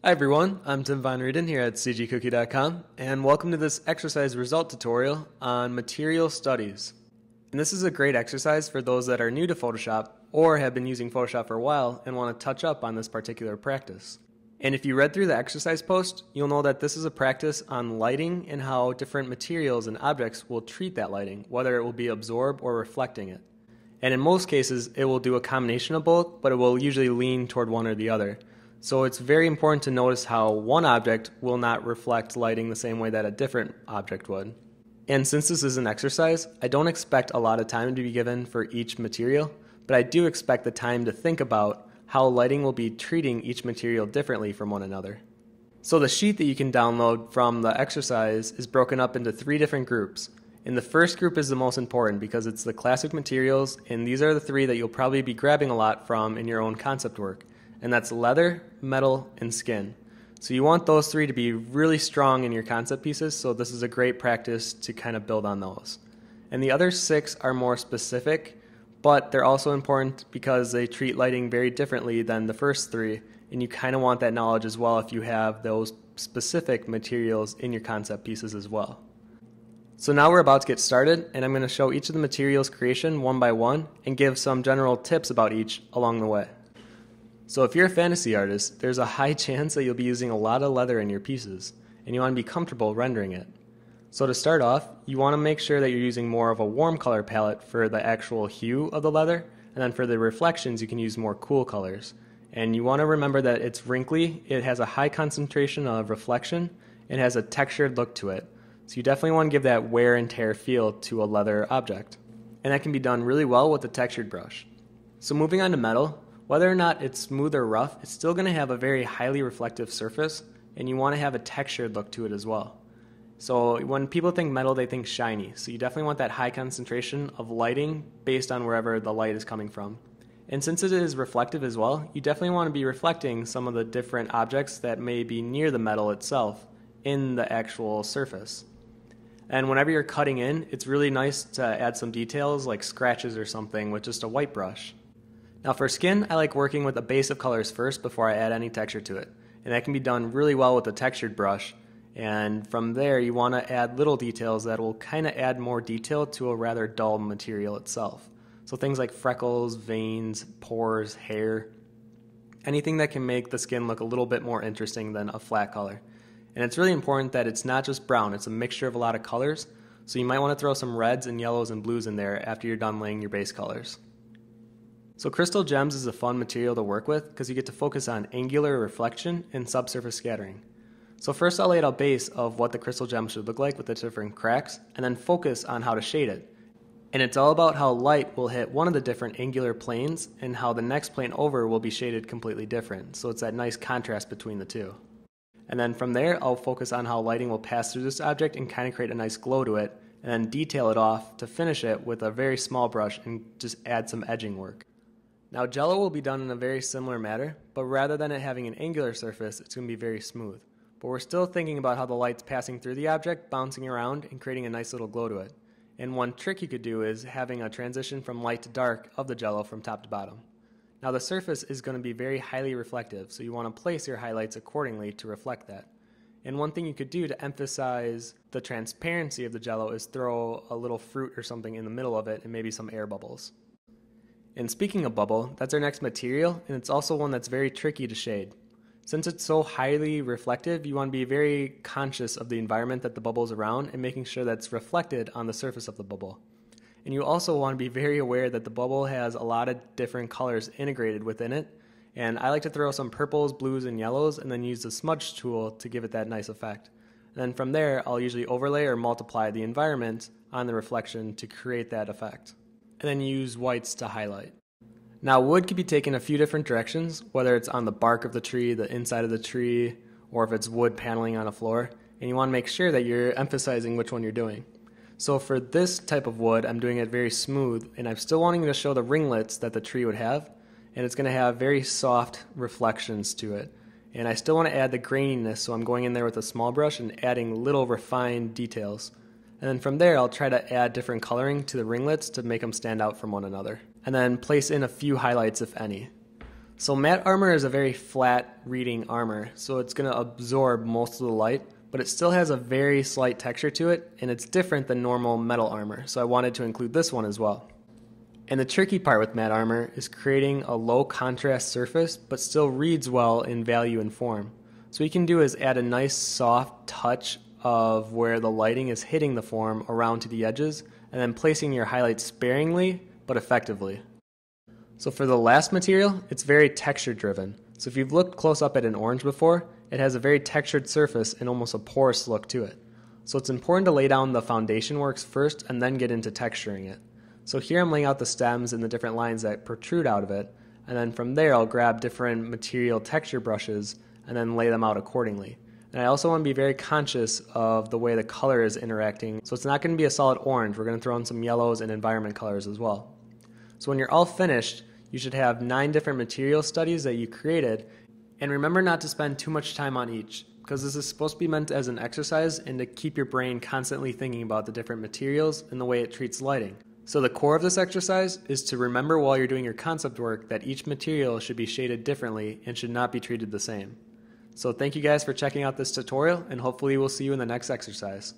Hi everyone, I'm Tim Von Rieden here at cgcookie.com, and welcome to this exercise result tutorial on material studies. And this is a great exercise for those that are new to Photoshop or have been using Photoshop for a while and want to touch up on this particular practice. And if you read through the exercise post, you'll know that this is a practice on lighting and how different materials and objects will treat that lighting, whether it will be absorb or reflecting it. And in most cases, it will do a combination of both, but it will usually lean toward one or the other. So it's very important to notice how one object will not reflect lighting the same way that a different object would. And since this is an exercise, I don't expect a lot of time to be given for each material, but I do expect the time to think about how lighting will be treating each material differently from one another. So the sheet that you can download from the exercise is broken up into 3 different groups. And the first group is the most important because it's the classic materials, and these are the 3 that you'll probably be grabbing a lot from in your own concept work. And that's leather, metal, and skin. So you want those 3 to be really strong in your concept pieces, so this is a great practice to kind of build on those. And the other 6 are more specific, but they're also important because they treat lighting very differently than the first 3, and you kind of want that knowledge as well if you have those specific materials in your concept pieces as well. So now we're about to get started, and I'm going to show each of the materials creation one by one and give some general tips about each along the way. So if you're a fantasy artist, there's a high chance that you'll be using a lot of leather in your pieces, and you want to be comfortable rendering it. So to start off, you want to make sure that you're using more of a warm color palette for the actual hue of the leather, and then for the reflections you can use more cool colors. And you want to remember that it's wrinkly, it has a high concentration of reflection, and has a textured look to it. So you definitely want to give that wear and tear feel to a leather object. And that can be done really well with a textured brush. So moving on to metal, whether or not it's smooth or rough, it's still going to have a very highly reflective surface, and you want to have a textured look to it as well. So when people think metal, they think shiny, so you definitely want that high concentration of lighting based on wherever the light is coming from. And since it is reflective as well, you definitely want to be reflecting some of the different objects that may be near the metal itself in the actual surface. And whenever you're cutting in, it's really nice to add some details like scratches or something with just a white brush. Now for skin, I like working with a base of colors first before I add any texture to it. And that can be done really well with a textured brush. And from there you want to add little details that will kind of add more detail to a rather dull material itself. So things like freckles, veins, pores, hair, anything that can make the skin look a little bit more interesting than a flat color. And it's really important that it's not just brown, it's a mixture of a lot of colors. So you might want to throw some reds and yellows and blues in there after you're done laying your base colors. So crystal gems is a fun material to work with because you get to focus on angular reflection and subsurface scattering. So first I'll lay out a base of what the crystal gem should look like with the different cracks, and then focus on how to shade it. And it's all about how light will hit one of the different angular planes and how the next plane over will be shaded completely different. So it's that nice contrast between the two. And then from there I'll focus on how lighting will pass through this object and kind of create a nice glow to it, and then detail it off to finish it with a very small brush and just add some edging work. Now jello will be done in a very similar manner, but rather than it having an angular surface, it's going to be very smooth. But we're still thinking about how the light's passing through the object, bouncing around, and creating a nice little glow to it. And one trick you could do is having a transition from light to dark of the jello from top to bottom. Now the surface is going to be very highly reflective, so you want to place your highlights accordingly to reflect that. And one thing you could do to emphasize the transparency of the jello is throw a little fruit or something in the middle of it and maybe some air bubbles. And speaking of bubble, that's our next material, and it's also one that's very tricky to shade. Since it's so highly reflective, you want to be very conscious of the environment that the bubble is around and making sure that's reflected on the surface of the bubble. And you also want to be very aware that the bubble has a lot of different colors integrated within it, and I like to throw some purples, blues, and yellows and then use the smudge tool to give it that nice effect. And then from there, I'll usually overlay or multiply the environment on the reflection to create that effect. And then use whites to highlight. Now wood can be taken a few different directions, whether it's on the bark of the tree, the inside of the tree, or if it's wood paneling on a floor, and you want to make sure that you're emphasizing which one you're doing. So for this type of wood, I'm doing it very smooth, and I'm still wanting to show the ringlets that the tree would have, and it's going to have very soft reflections to it. And I still want to add the graininess, so I'm going in there with a small brush and adding little refined details. And then from there, I'll try to add different coloring to the ringlets to make them stand out from one another. And then place in a few highlights, if any. So matte armor is a very flat reading armor, so it's going to absorb most of the light, but it still has a very slight texture to it, and it's different than normal metal armor, so I wanted to include this one as well. And the tricky part with matte armor is creating a low contrast surface, but still reads well in value and form. So what you can do is add a nice soft touch of where the lighting is hitting the form around to the edges, and then placing your highlights sparingly, but effectively. So for the last material, it's very texture driven. So if you've looked close up at an orange before, it has a very textured surface and almost a porous look to it. So it's important to lay down the foundation works first and then get into texturing it. So here I'm laying out the stems and the different lines that protrude out of it, and then from there I'll grab different material texture brushes and then lay them out accordingly. And I also want to be very conscious of the way the color is interacting. So it's not going to be a solid orange, we're going to throw in some yellows and environment colors as well. So when you're all finished, you should have 9 different material studies that you created, and remember not to spend too much time on each, because this is supposed to be meant as an exercise and to keep your brain constantly thinking about the different materials and the way it treats lighting. So the core of this exercise is to remember while you're doing your concept work that each material should be shaded differently and should not be treated the same. So thank you guys for checking out this tutorial, and hopefully we'll see you in the next exercise.